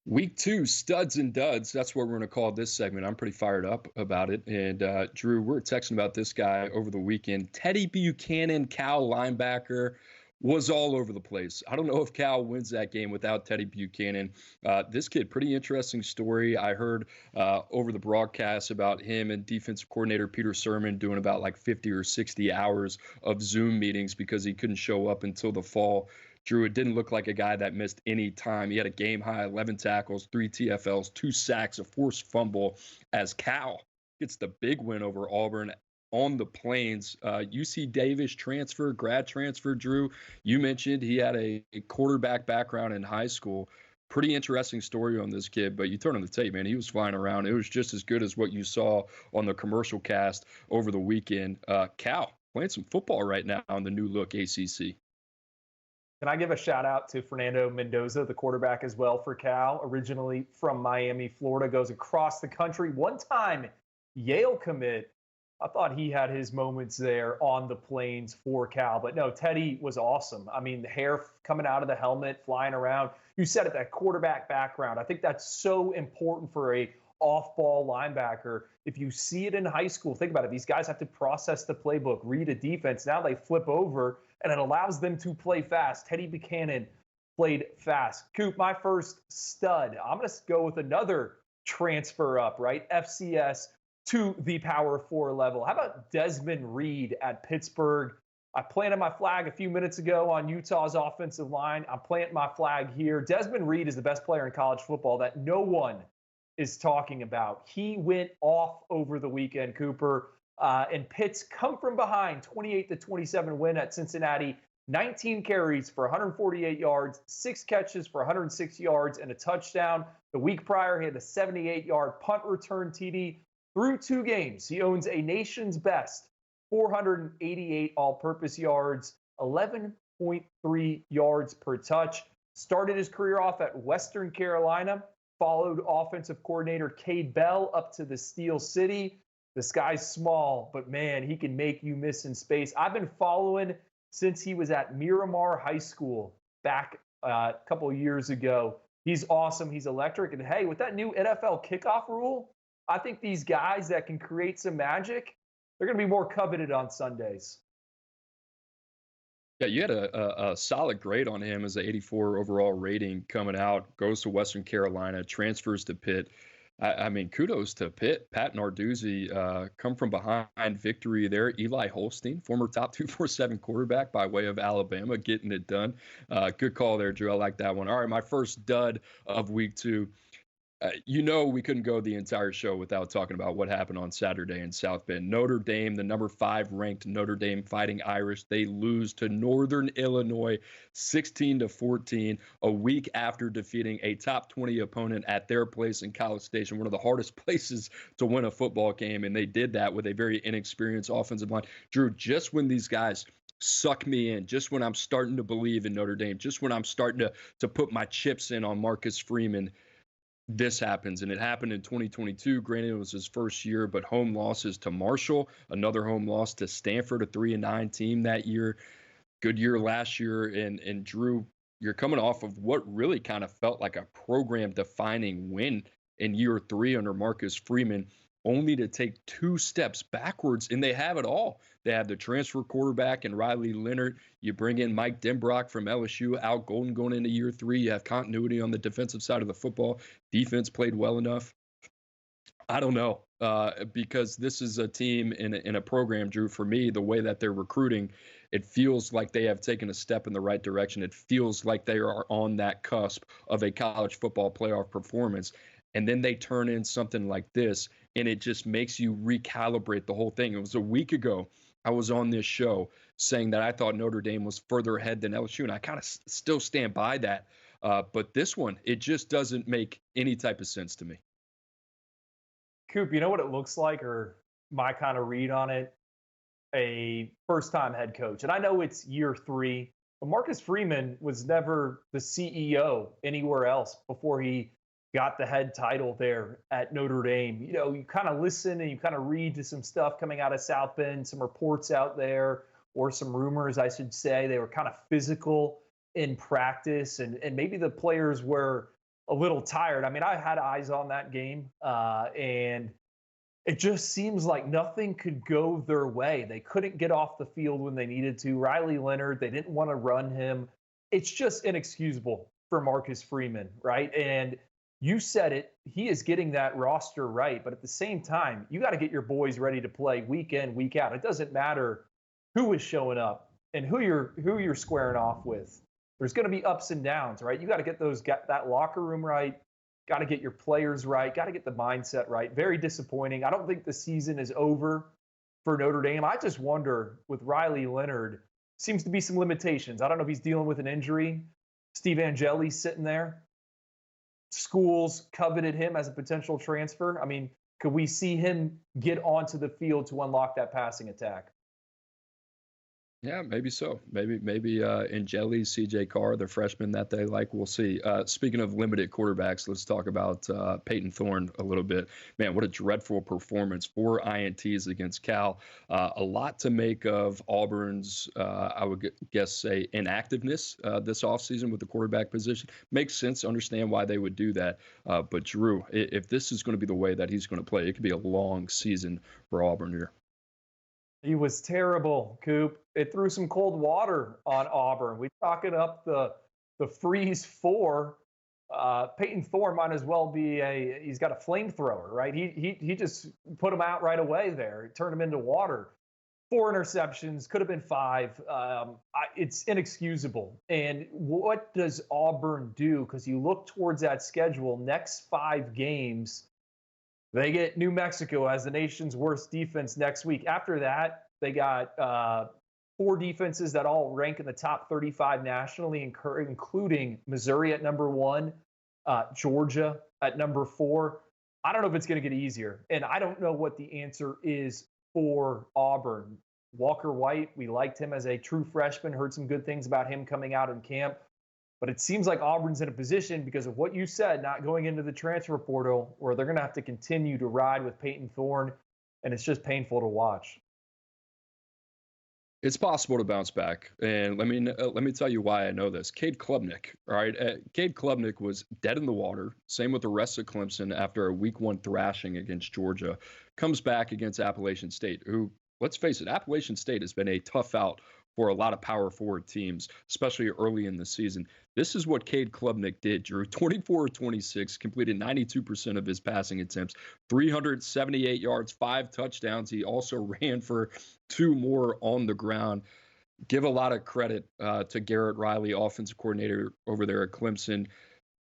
Week 2, studs and duds. That's what we're going to call this segment. I'm pretty fired up about it. And Drew, we're texting about this guy over the weekend. Teddy Buchanan, Cal linebacker, was all over the place. I don't know if Cal wins that game without Teddy Buchanan. This kid, pretty interesting story. I heard over the broadcast about him and defensive coordinator Peter Sermon doing about like 50 or 60 hours of Zoom meetings because he couldn't show up until the fall. Drew, it didn't look like a guy that missed any time. He had a game high 11 tackles, 3 TFLs, 2 sacks, a forced fumble as Cal gets the big win over Auburn on the Plains. UC Davis transfer, grad transfer, Drew. You mentioned he had a quarterback background in high school. Pretty interesting story on this kid, but you turn on the tape, man, he was flying around. It was just as good as what you saw on the commercial cast over the weekend. Cal playing some football right now on the new look ACC. Can I give a shout out to Fernando Mendoza, the quarterback as well for Cal, originally from Miami, Florida, goes across the country. One time Yale commit. I thought he had his moments there on the Plains for Cal. But no, Teddy was awesome. I mean, the hair coming out of the helmet, flying around. You said it, that quarterback background. I think that's so important for a off-ball linebacker. If you see it in high school, think about it. These guys have to process the playbook, read a defense. Now they flip over, and it allows them to play fast. Teddy Buchanan played fast. Coop, my first stud. I'm going to go with another transfer up, right? FCS to the Power 4 level. How about Desmond Reed at Pittsburgh? I planted my flag a few minutes ago on Utah's offensive line. I'm planting my flag here. Desmond Reed is the best player in college football that no one is talking about. He went off over the weekend, Cooper. And Pitt's come from behind, 28-27 win at Cincinnati. 19 carries for 148 yards, 6 catches for 106 yards, and a touchdown. The week prior, he had a 78-yard punt return TD. Through 2 games, he owns a nation's best 488 all-purpose yards, 11.3 yards per touch. Started his career off at Western Carolina, followed offensive coordinator Cade Bell up to the Steel City. The sky's small, but man, he can make you miss in space. I've been following since he was at Miramar High School back a couple of years ago. He's awesome. He's electric. And hey, with that new NFL kickoff rule, I think these guys that can create some magic, they're going to be more coveted on Sundays. Yeah, you had a solid grade on him as an 84 overall rating coming out, goes to Western Carolina, transfers to Pitt. I mean, kudos to Pitt. Pat Narduzzi come from behind victory there. Eli Holstein, former top 247 quarterback by way of Alabama, getting it done. Good call there, Drew. I like that one. All right, my first dud of week 2. We couldn't go the entire show without talking about what happened on Saturday in South Bend. Notre Dame, the number 5 ranked Notre Dame Fighting Irish, they lose to Northern Illinois 16-14 a week after defeating a top 20 opponent at their place in College Station, one of the hardest places to win a football game. And they did that with a very inexperienced offensive line. Drew, just when these guys suck me in, just when I'm starting to believe in Notre Dame, just when I'm starting to put my chips in on Marcus Freeman, this happens. And it happened in 2022. Granted, it was his first year, but home losses to Marshall, another home loss to Stanford, a 3-9 team that year. Good year last year. And Drew, you're coming off of what really kind of felt like a program defining win in year 3 under Marcus Freeman, only to take 2 steps backwards, and they have it all. They have the transfer quarterback and Riley Leonard. You bring in Mike Denbrock from LSU, Al Golden going into year 3. You have continuity on the defensive side of the football. Defense played well enough. I don't know, because this is a team in a program, Drew, for me, the way that they're recruiting, it feels like they have taken a step in the right direction. It feels like they are on that cusp of a college football playoff performance. And then they turn in something like this, and it just makes you recalibrate the whole thing. It was a week ago I was on this show saying that I thought Notre Dame was further ahead than LSU, and I kind of still stand by that. But this one, it just doesn't make any type of sense to me. Coop, you know what it looks like, or my kind of read on it? A first-time head coach. And I know it's year 3, but Marcus Freeman was never the CEO anywhere else before he got the head title there at Notre Dame. You kind of listen and you kind of read to some stuff coming out of South Bend, some reports out there, or some rumors, I should say. They were kind of physical in practice, and maybe the players were a little tired. I mean, I had eyes on that game, and it just seems like nothing could go their way. They couldn't get off the field when they needed to. Riley Leonard, they didn't want to run him. It's just inexcusable for Marcus Freeman, right? And you said it, he is getting that roster right. But at the same time, you got to get your boys ready to play week in, week out. It doesn't matter who is showing up and who you're squaring off with. There's going to be ups and downs, right? You got to get that locker room right. Got to get your players right. Got to get the mindset right. Very disappointing. I don't think the season is over for Notre Dame. I just wonder with Riley Leonard, seems to be some limitations. I don't know if he's dealing with an injury. Steve Angeli's sitting there. Schools coveted him as a potential transfer. I mean, could we see him get onto the field to unlock that passing attack? Yeah, maybe so. Maybe Angeli, CJ Carr, the freshman that they like. We'll see. Speaking of limited quarterbacks, let's talk about Peyton Thorne a little bit. Man, what a dreadful performance. 4 INTs against Cal. A lot to make of Auburn's, I would guess, say, inactiveness this offseason with the quarterback position. Makes sense. Understand why they would do that. But Drew, if this is going to be the way that he's going to play, it could be a long season for Auburn here. He was terrible, Coop. It threw some cold water on Auburn. We talking up the freeze 4. Peyton Thorne might as well be he's got a flamethrower, right? He just put him out right away there, turned him into water. 4 interceptions, could have been 5. It's inexcusable. And what does Auburn do? Because you look towards that schedule, next 5 games, they get New Mexico as the nation's worst defense next week. After that, they got 4 defenses that all rank in the top 35 nationally, including Missouri at number 1, Georgia at number 4. I don't know if it's going to get easier, and I don't know what the answer is for Auburn. Walker White, we liked him as a true freshman, heard some good things about him coming out in camp. But it seems like Auburn's in a position, because of what you said, not going into the transfer portal, where they're going to have to continue to ride with Peyton Thorne, and it's just painful to watch. It's possible to bounce back, and let me tell you why I know this. Cade Klubnik, all right? Cade Klubnik was dead in the water. Same with the rest of Clemson after a Week 1 thrashing against Georgia. Comes back against Appalachian State, who, let's face it, Appalachian State has been a tough out for a lot of power forward teams, especially early in the season. This is what Cade Klubnik did, Drew. 24-26, completed 92% of his passing attempts, 378 yards, 5 touchdowns. He also ran for 2 more on the ground. Give a lot of credit to Garrett Riley, offensive coordinator over there at Clemson.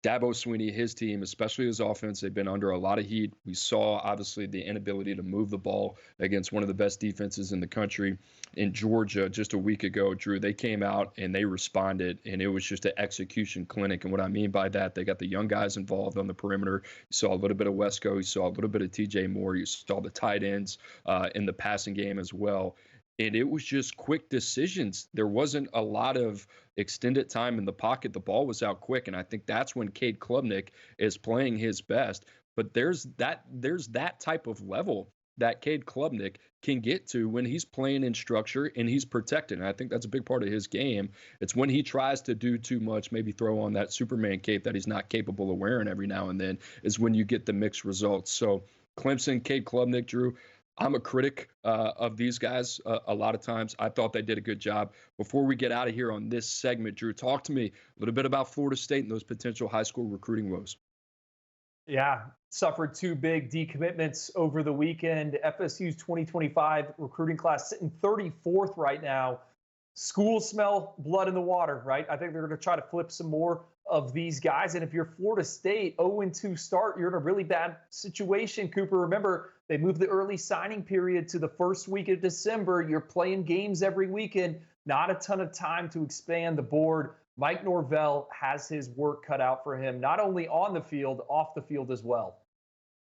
Dabo Swinney, his team, especially his offense, they've been under a lot of heat. We saw, obviously, the inability to move the ball against one of the best defenses in the country in Georgia just a week ago. Drew, they came out and they responded, and it was just an execution clinic. And what I mean by that, they got the young guys involved on the perimeter. You saw a little bit of Wesco. You saw a little bit of TJ Moore. You saw the tight ends in the passing game as well. And it was just quick decisions. There wasn't a lot of extended time in the pocket. The ball was out quick, and I think that's when Cade Klubnik is playing his best. But there's that type of level that Cade Klubnik can get to when he's playing in structure and he's protected. And I think that's a big part of his game. It's when he tries to do too much, maybe throw on that Superman cape that he's not capable of wearing every now and then, is when you get the mixed results. So Clemson, Cade Klubnik, Drew, I'm a critic of these guys a lot of times. I thought they did a good job. Before we get out of here on this segment, Drew, talk to me a little bit about Florida State and those potential high school recruiting woes. Yeah, suffered 2 big decommitments over the weekend. FSU's 2025 recruiting class sitting 34th right now. Schools smell blood in the water, right? I think they're going to try to flip some more of these guys. And if you're Florida State, 0-2 start, you're in a really bad situation, Cooper. Remember, they moved the early signing period to the first week of December. You're playing games every weekend, not a ton of time to expand the board. Mike Norvell has his work cut out for him, not only on the field, off the field as well.